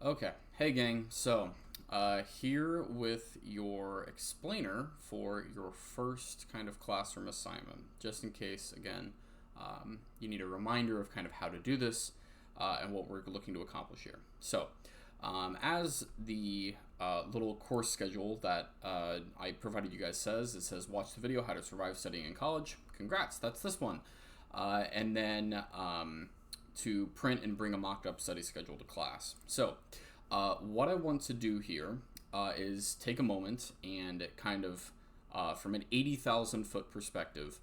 Okay, hey gang. Here with your explainer for your first kind of classroom assignment, just in case, again, you need a reminder of kind of how to do this and what we're looking to accomplish here. As the little course schedule that I provided you guys says, it says watch the video, How to Survive Studying in College. Congrats, that's this one. And then to print and bring a mocked up study schedule to class. What I want to do here is take a moment and kind of, from an 80,000 foot perspective,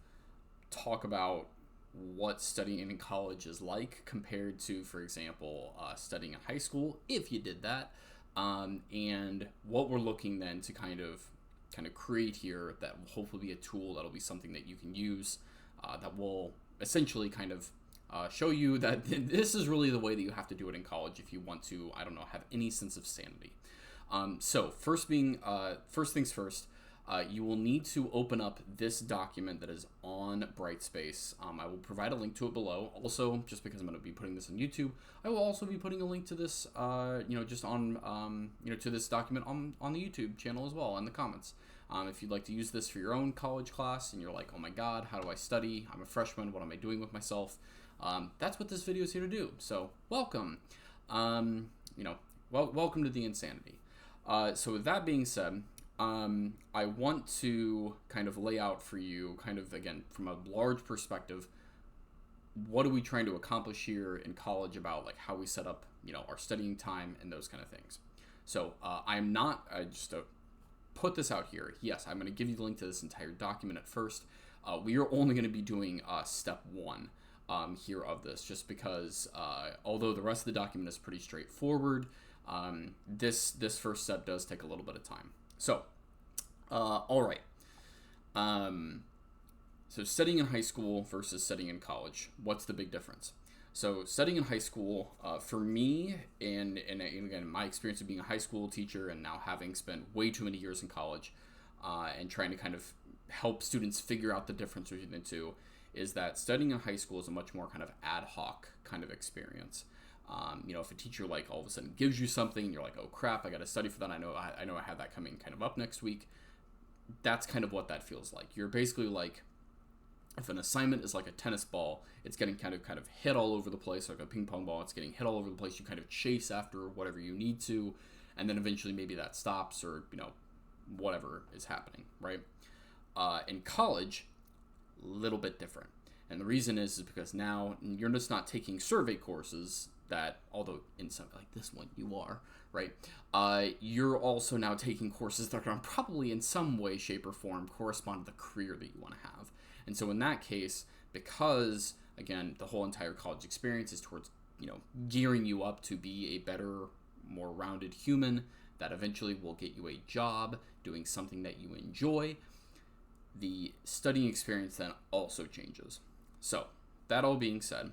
talk about what studying in college is like compared to, for example, studying in high school, if you did that, and what we're looking then to kind of create here that will hopefully be a tool that'll be something that you can use that will essentially kind of show you that this is really the way that you have to do it in college if you want to, I don't know, have any sense of sanity. First things first, you will need to open up this document that is on Brightspace. I will provide a link to it below. Also, just because I'm going to be putting this on YouTube, I will also be putting a link to this, just on, to this document on the YouTube channel as well in the comments. If you'd like to use this for your own college class and you're like, oh my God, how do I study? I'm a freshman. What am I doing with myself? That's what this video is here to do. So welcome, welcome to the insanity. So with that being said, I want to kind of lay out for you, kind of again from a large perspective, what are we trying to accomplish here in college about like how we set up, our studying time and those kind of things. I'm not just to put this out here. Yes, I'm going to give you the link to this entire document at first. We are only going to be doing step one here of this, just because although the rest of the document is pretty straightforward, this first step does take a little bit of time. All right. So studying in high school versus studying in college, what's the big difference? So studying in high school, for me, and again, my experience of being a high school teacher and now having spent way too many years in college and trying to kind of help students figure out the difference between the two, is that studying in high school is a much more kind of ad hoc kind of experience. If a teacher like all of a sudden gives you something and you're like, oh crap, I got to study for that. I know I have that coming kind of up next week. That's kind of what that feels like. You're basically like, if an assignment is like a tennis ball, it's getting kind of hit all over the place, like a ping pong ball. It's getting hit all over the place. You kind of chase after whatever you need to, and then eventually maybe that stops or, whatever is happening, right? In college, a little bit different. And the reason is because now you're just not taking survey courses that, although in something like this one you are, right? You're also now taking courses that are probably in some way, shape, or form correspond to the career that you want to have. And so in that case, because, again, the whole entire college experience is towards, gearing you up to be a better, more rounded human that eventually will get you a job doing something that you enjoy, the studying experience then also changes. So that all being said,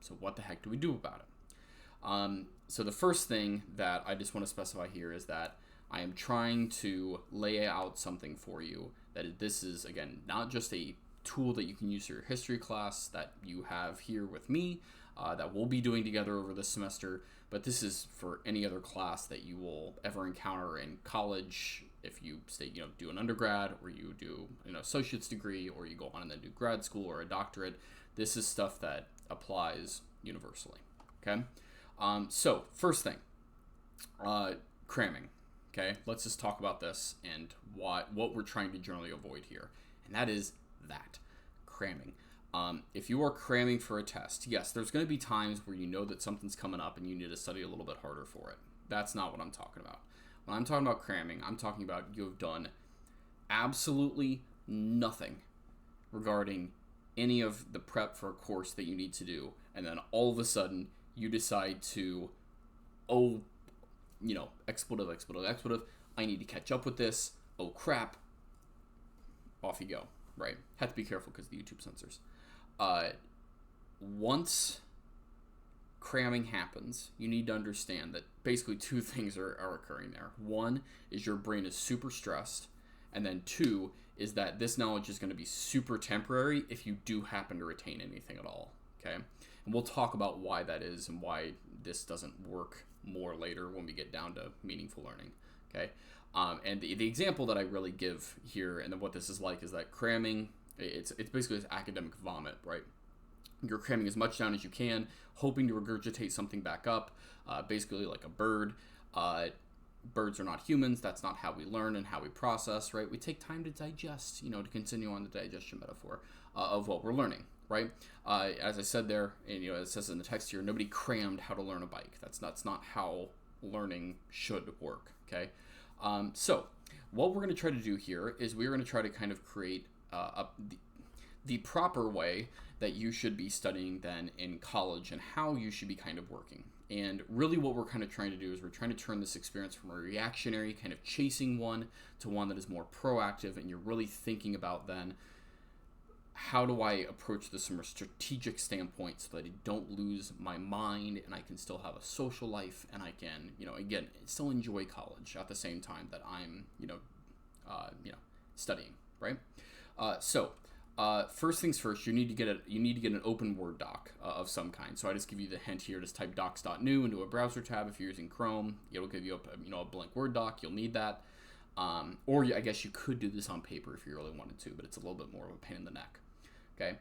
so what the heck do we do about it? So the first thing that I just want to specify here is that I am trying to lay out something for you that this is, again, not just a tool that you can use for your history class that you have here with me, that we'll be doing together over this semester, but this is for any other class that you will ever encounter in college. If you stay, do an undergrad, or you do an associate's degree, or you go on and then do grad school or a doctorate, this is stuff that applies universally. Okay. So first thing, cramming. Okay. Let's just talk about this and what we're trying to generally avoid here. And that is that cramming. If you are cramming for a test, yes, there's going to be times where you know that something's coming up and you need to study a little bit harder for it. That's not what I'm talking about. When I'm talking about cramming, I'm talking about you have done absolutely nothing regarding any of the prep for a course that you need to do, and then all of a sudden you decide to, expletive, I need to catch up with this, oh crap, off you go, right? Have to be careful because of the YouTube censors. Once cramming happens, you need to understand that basically two things are occurring there. One is your brain is super stressed, and then two is that this knowledge is going to be super temporary if you do happen to retain anything at all. Okay, and And we'll talk about why that is and why this doesn't work more later when we get down to meaningful learning. Okay. And the example that I really give here and then what this is like is that cramming, it's basically this academic vomit, right? You're cramming as much down as you can, hoping to regurgitate something back up, basically like a bird. Birds are not humans. That's not how we learn and how we process, right? We take time to digest, to continue on the digestion metaphor of what we're learning, right? As I said there, and it says in the text here, nobody crammed how to learn a bike. That's not how learning should work, okay? So what we're going to try to do here is we're going to try to kind of create the proper way that you should be studying then in college and how you should be kind of working. And really what we're kind of trying to do is we're trying to turn this experience from a reactionary kind of chasing one to one that is more proactive, and you're really thinking about then how do I approach this from a strategic standpoint so that I don't lose my mind and I can still have a social life and I can, again, still enjoy college at the same time that I'm, studying, right? First things first, you need to get an open Word doc of some kind. So I just give you the hint here. Just type docs.new into a browser tab. If you're using Chrome, it'll give you a blank Word doc. You'll need that. Or I guess you could do this on paper if you really wanted to, but it's a little bit more of a pain in the neck. Okay.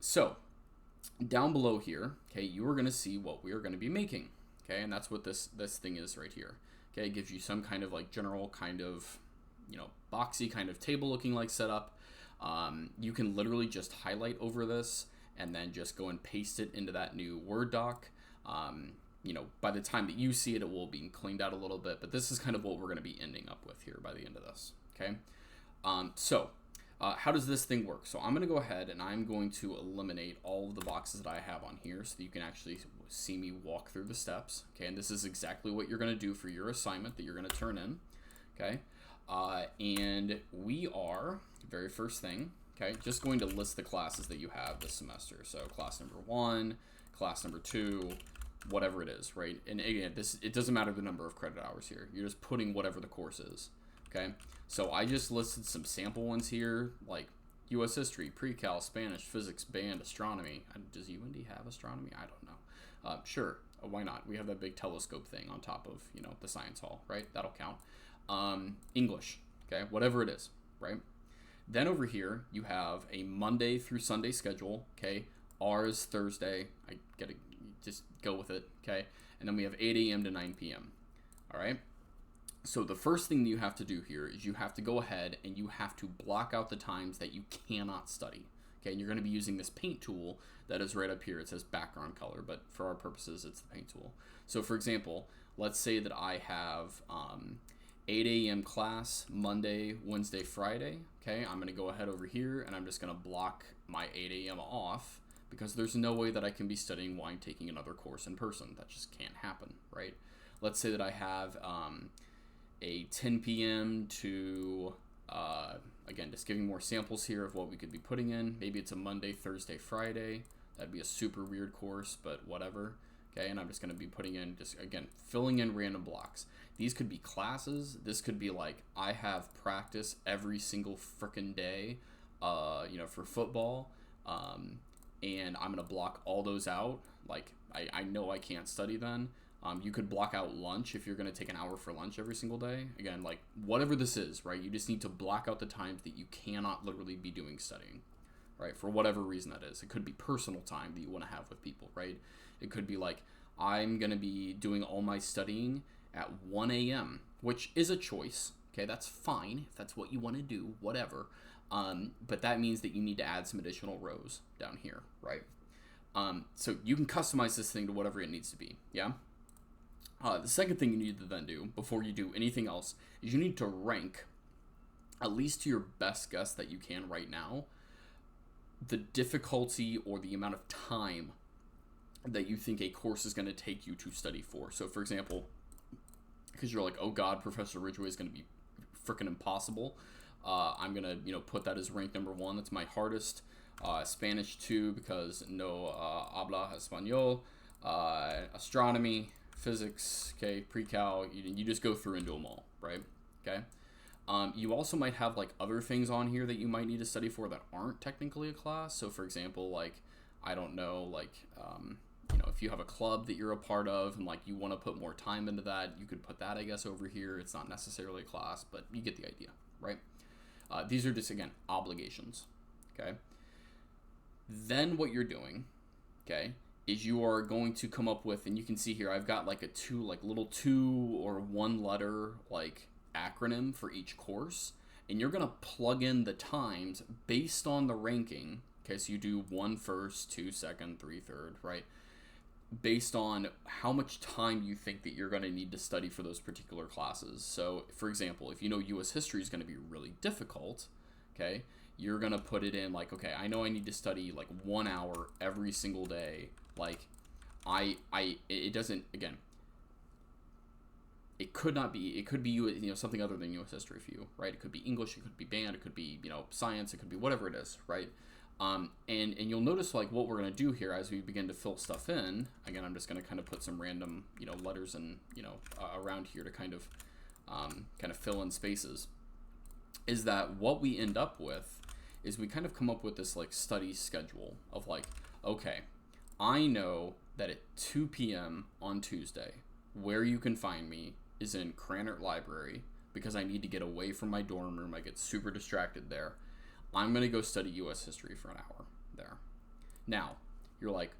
So down below here, okay, you are going to see what we are going to be making. Okay, and that's what this thing is right here. Okay, it gives you some kind of like general kind of boxy kind of table looking like setup. You can literally just highlight over this and then just go and paste it into that new Word doc. By the time that you see it, it will be cleaned out a little bit, but this is kind of what we're going to be ending up with here by the end of this. Okay. How does this thing work? So I'm going to go ahead and I'm going to eliminate all of the boxes that I have on here so that you can actually see me walk through the steps. Okay. And this is exactly what you're going to do for your assignment that you're going to turn in. Okay. And we are, very first thing, okay, just going to list the classes that you have this semester. So class number 1, class number 2, whatever it is, right? And again, it doesn't matter the number of credit hours here. You're just putting whatever the course is, okay? So I just listed some sample ones here, like U.S. history, pre-cal, Spanish, physics, band, astronomy. Does UND have astronomy? I don't know. Sure, why not? We have that big telescope thing on top of, the science hall, right? That'll count. English, okay, whatever it is, right? Then over here, you have a Monday through Sunday schedule, okay? Ours Thursday, I gotta just go with it, okay? And then we have 8 a.m. to 9 p.m., all right? So the first thing that you have to do here is you have to go ahead and you have to block out the times that you cannot study, okay? And you're gonna be using this paint tool that is right up here. It says background color, but for our purposes, it's the paint tool. So for example, let's say that I have 8 a.m. class Monday, Wednesday, Friday. Okay, I'm going to go ahead over here and I'm just going to block my 8 a.m. off because there's no way that I can be studying while I'm taking another course in person. That just can't happen, right? Let's say that I have a 10 p.m. to, again, just giving more samples here of what we could be putting in. Maybe it's a Monday, Thursday, Friday. That'd be a super weird course, but whatever. Okay, and I'm just going to be putting in, just again, filling in random blocks. These could be classes. This could be like, I have practice every single frickin' day, for football. And I'm going to block all those out. Like, I know I can't study then. You could block out lunch if you're going to take an hour for lunch every single day. Again, like, whatever this is, right? You just need to block out the times that you cannot literally be doing studying, right? For whatever reason that is. It could be personal time that you want to have with people, right? It could be like, I'm going to be doing all my studying at 1 a.m., which is a choice. Okay, that's fine if that's what you want to do, whatever. But that means that you need to add some additional rows down here, right? So you can customize this thing to whatever it needs to be, yeah? The second thing you need to then do before you do anything else is you need to rank, at least to your best guess that you can right now, the difficulty or the amount of time that you think a course is going to take you to study for. So for example, because you're like, oh God, Professor Ridgway is going to be freaking impossible. I'm going to, put that as rank number 1. That's my hardest. Spanish 2 because no habla español. Astronomy, physics, okay, pre-cal. You just go through and do them all, right? Okay. You also might have like other things on here that you might need to study for that aren't technically a class. So for example, like I don't know, like, if you have a club that you're a part of and like you want to put more time into that, you could put that, I guess, over here. It's not necessarily a class, but you get the idea, right? These are just, again, obligations, okay? Then what you're doing, okay, is you are going to come up with, and you can see here, I've got like a little 2 or 1 letter like acronym for each course, and you're going to plug in the times based on the ranking. Okay, so you do 1 first, 2 second, 3 third, right? Based on how much time you think that you're going to need to study for those particular classes. So, for example, if you know U.S. history is going to be really difficult, okay, you're going to put it in like, okay, I know I need to study like 1 hour every single day. Like, it doesn't, again, it could be something other than U.S. history for you, right? It could be English, it could be band, it could be, science, it could be whatever it is, right? And you'll notice like what we're going to do here as we begin to fill stuff in. Again, I'm just going to kind of put some random, letters and, around here to kind of fill in spaces, is that what we end up with is we kind of come up with this like study schedule of like, okay, I know that at 2 p.m. on Tuesday, where you can find me is in Krannert Library, because I need to get away from my dorm room. I get super distracted there. I'm going to go study U.S. history for an hour there. Now, you're like,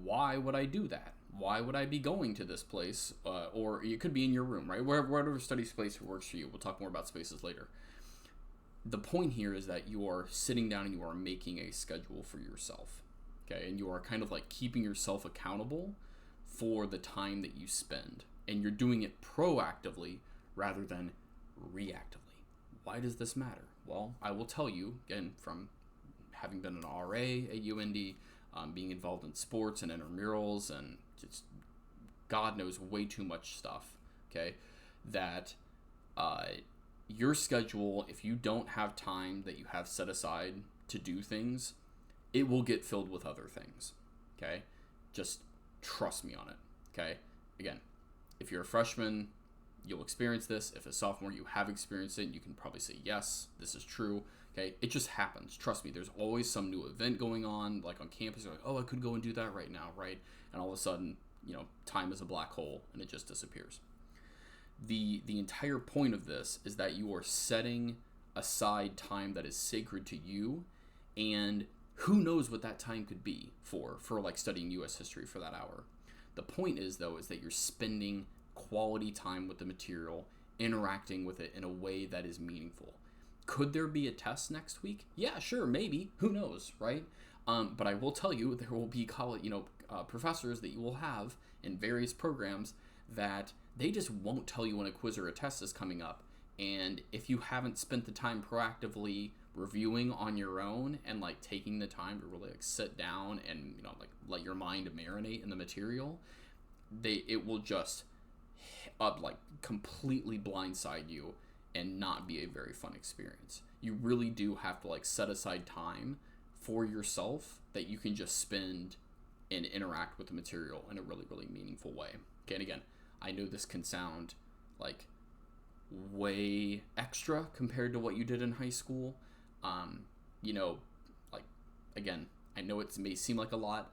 why would I do that? Why would I be going to this place? Or it could be in your room, right? Whatever study space works for you. We'll talk more about spaces later. The point here is that you are sitting down and you are making a schedule for yourself, okay? And you are kind of like keeping yourself accountable for the time that you spend. And you're doing it proactively rather than reactively. Why does this matter? Well, I will tell you, again, from having been an RA at UND, being involved in sports and intramurals and just God knows way too much stuff, okay, that your schedule, if you don't have time that you have set aside to do things, it will get filled with other things, okay? Just trust me on it, okay? Again, if you're a freshman, you'll experience this. If a sophomore, you have experienced it, you can probably say, yes, this is true. Okay, it just happens. Trust me, there's always some new event going on, like on campus. You're like, oh, I could go and do that right now, right? And all of a sudden, time is a black hole and it just disappears. The entire point of this is that you are setting aside time that is sacred to you, and who knows what that time could be for like studying U.S. history for that hour. The point is, though, is that you're spending quality time with the material, interacting with it in a way that is meaningful. Could there be a test next week? Yeah, sure, maybe. Who knows, right? But I will tell you, there will be professors that you will have in various programs that they just won't tell you when a quiz or a test is coming up. And if you haven't spent the time proactively reviewing on your own and like taking the time to really like sit down and let your mind marinate in the material, it will just completely blindside you and not be a very fun experience. You really do have to like set aside time for yourself that you can just spend and interact with the material in a really, really meaningful way. Okay, and again, I know this can sound like way extra compared to what you did in high school. Again, I know it may seem like a lot,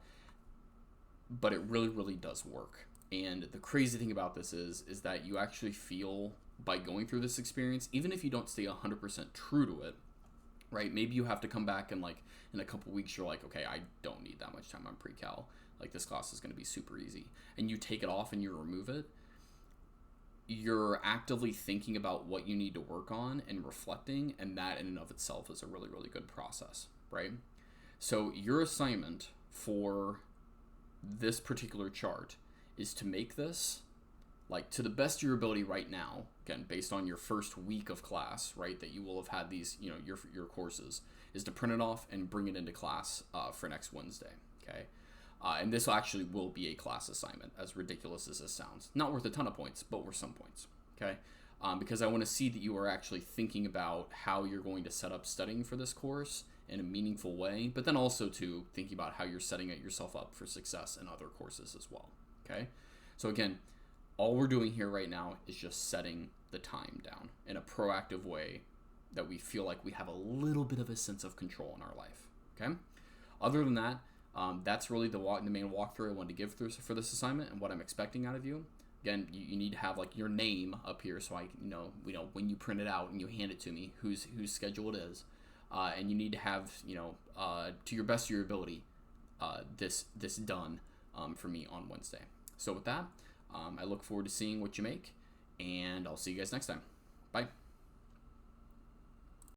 but it really, really does work. And the crazy thing about this is that you actually feel, by going through this experience, even if you don't stay 100% true to it, right? Maybe you have to come back and like in a couple weeks you're like, okay, I don't need that much time on pre-cal. Like this class is going to be super easy. And you take it off and you remove it. You're actively thinking about what you need to work on and reflecting, and that in and of itself is a really, really good process, right? So your assignment for this particular chart is to make this like to the best of your ability right now, again, based on your first week of class, right, that you will have had these, your courses, is to print it off and bring it into class for next Wednesday, okay? And this actually will be a class assignment, as ridiculous as this sounds. Not worth a ton of points, but worth some points, okay? Because I want to see that you are actually thinking about how you're going to set up studying for this course in a meaningful way, but then also to thinking about how you're setting yourself up for success in other courses as well, okay? So again, all we're doing here right now is just setting the time down in a proactive way that we feel like we have a little bit of a sense of control in our life, okay? Other than that, that's really the main walkthrough I wanted to give through for this assignment and what I'm expecting out of you. Again, you need to have like your name up here so I when you print it out and you hand it to me whose schedule it is, and you need to have to your best of your ability this done for me on Wednesday. So with that, I look forward to seeing what you make, and I'll see you guys next time. Bye.